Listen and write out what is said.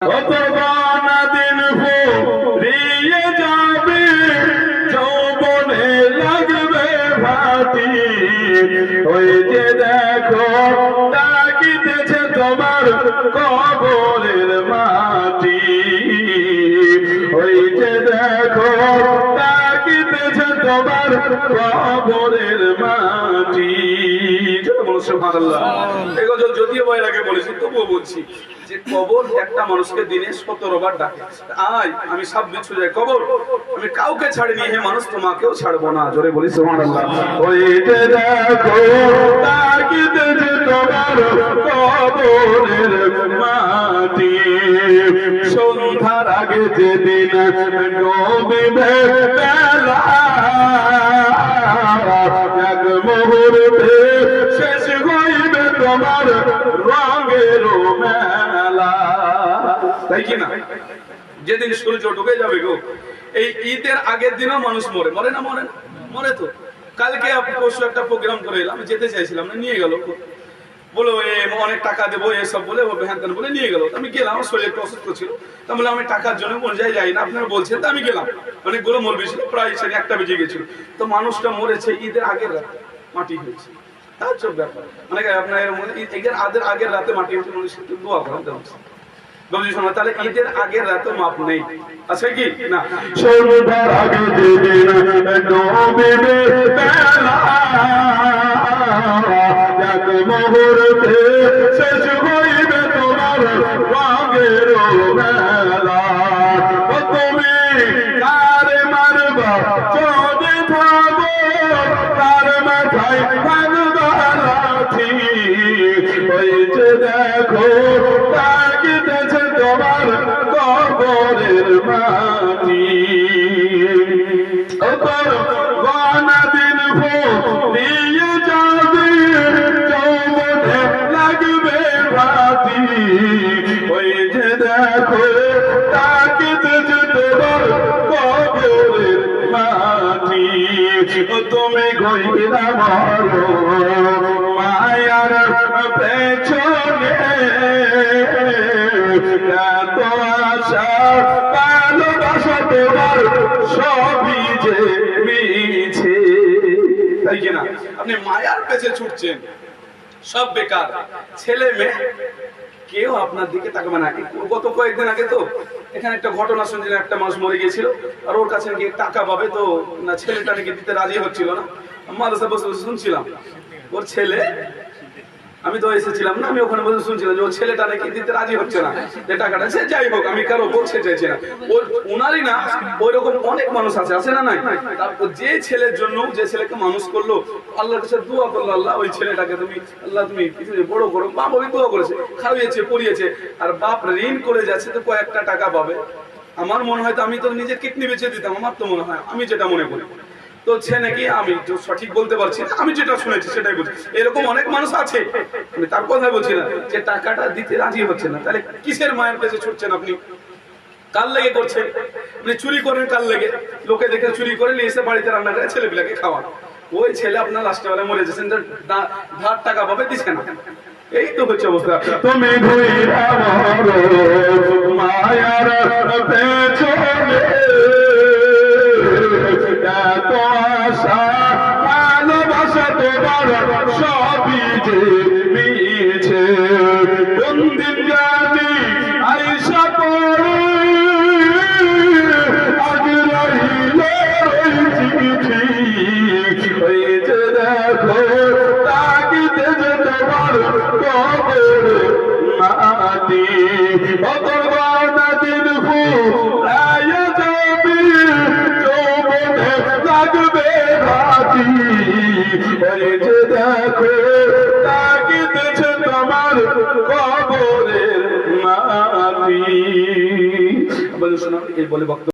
কতক্ষণ দিন ফুরিয়ে যাবে, যৌবনে লাগবে ভাতি। ওই যে দেখো ডাকিতেছে তোমার কবরের মাটি। ওই যে দেখো ডাকিতেছে তোমার কবরের মাটি। যদিও ভয়ের আগে বলেছি, তবুও বলছি যে কবর একটা মানুষকে দিনে 17 বার ডাকে। আয় আমি সব কিছু যাই কবর, আমি কাউকে ছাড়িনি, হে মানুষ তোমাকেও ছাড়বো না। জোরে বলি সুবহানাল্লাহ। ওই যে দেখো ডাকিতেছে তোমার কবরের মাটি। সন্ধ্যার আগে যেদিন ডুবিবে বেলা, এক মুহূর্তে শেষ হইবে তোমার রঙের মেলা। তাই কি না? যেদিন সূর্য ডুবে যাবে গো, এই ঈদের আগের দিনও মানুষ মরে, মরে না? মরে না? মরে তো। কালকে পরশু একটা প্রোগ্রাম করে এলাম, যেতে চাইছিলাম না, নিয়ে গেল, বলো অনেক টাকা দেবো এসব বলে, হ্যান ত্যান বলে নিয়ে গেল। আমি গেলাম, আমার শরীর একটু অসুস্থ ছিল, তা বলে আমি টাকার জন্য কোন জায়গায় যাই না, আপনারা বলছেন, তা আমি গেলাম। অনেকগুলো মরবি ছিল, প্রায় 1টা বেজে গেছিল। তো মানুষটা মরেছে ঈদের আগের রাতে, মাটি হয়েছে। তার সব ব্যাপার মানে আপনার ঈদের আগের রাতে মাটি হয়েছে, মানুষকে দোয়া করেন। তাহলে ঈদের আগের রাতে মাপ নেই, আছে কি না? সন্ধ্যার আগে যেদিন ডুবিবে বেলা, এক মুহূর্তে শেষ হইবে তোমার রঙের মেলা। তুমি কারে মারবা যদি থাকো, তার মাথায় থাকবা লাঠি। ওই যে দেখো ডাকিতেছে তোমার কবরের মাটি। গনা দিন ফুরিয়ে যাবে, যৌবনে লাগবে ভাতি। ওই যে দেখো ডাকিতেছে তোমার কবরের মাটি। তুমি গইলা মরো মায়ার পেছনে, এত আশা ভালোবাসা তোমার সবই যে মিছে। তাই কিনা? আপনি মায়ার পেছে ছুটছেন, সব বেকার। ছেলে মেয়ে কেউ আপনার দিকে তাকাবে না। গত কয়েকদিন আগে তো এখানে একটা ঘটনা শুনছিলাম, একটা মানুষ মরে গিয়েছিল, আর ওর কাছে নাকি টাকা পাবে, তো না ছেলেটা নাকি দিতে রাজি হচ্ছিল না। মাদ্রাসা বসে বসে শুনছিলাম, ওর ছেলে, আমি তো এসেছিলাম না, আমি ওখানে বসে শুনছিলাম যে ওর ছেলেটা নাকি দিতে রাজি হচ্ছে না, যে টাকাটা। সে যাই হোক, আমি কারো বলতে চাইছি না, ওনারই না, ওই রকম অনেক মানুষ আছে না নাই? তারপর যে ছেলের জন্য, যে ছেলেকে মানুষ করলো, আল্লাহর কাছে দোয়া করলো, আল্লাহ ওই ছেলেটাকে তুমি, আল্লাহ তুমি বড় করো। বাপ ওই দোয়া করেছে, খাওয়িয়েছে, পড়িয়েছে, আর বাপ ঋণ করে যাচ্ছে, তো কয়েকটা টাকা পাবে। আমার মনে হয় তো আমি তো নিজের কিডনি বেঁচে দিতাম, আমার তো মনে হয়, আমি যেটা মনে করি। তো সে নাকি, আমি তো সঠিক বলতে পারছি না, আমি যেটা শুনেছি সেটাই বলছি। এরকম অনেক মানুষ আছে, আমি তার কথা বলছি না, যে টাকাটা দিতে রাজি হচ্ছে না। তাহলে কিসের মায়ের কাছে ছুটছেন আপনি? কাল লেগে করছেন, আপনি চুরি করেন কাল লেগে, লোকে দেখে চুরি করে নিয়ে এসে বাড়িতে রান্না করে ছেলেপিলাকে খাওয়ান। ওই ছেলে আপনার লাস্টে বেলা মরে যাচ্ছেন, ধার টাকা পাবে, দিচ্ছে না। এই তো হচ্ছে অবস্থা। তুমি মায়ার পেছনে, এত আশা ভালোবাসা তোমার সবই যে মিছে। কোন দিন জানি আইসা পড়ে, আজ রইল চিঠি। ওই যে দেখো ডাকিতেছে তোমার কবরের মাটি। গনা দিন ফুরাইয়া যাবে, যৌবনে লাগবে ভাতি। ওই যে দেখো ডাকিতেছে তোমার কবরের মাটি। বলে শোনা, এই বলে বক্তব্য।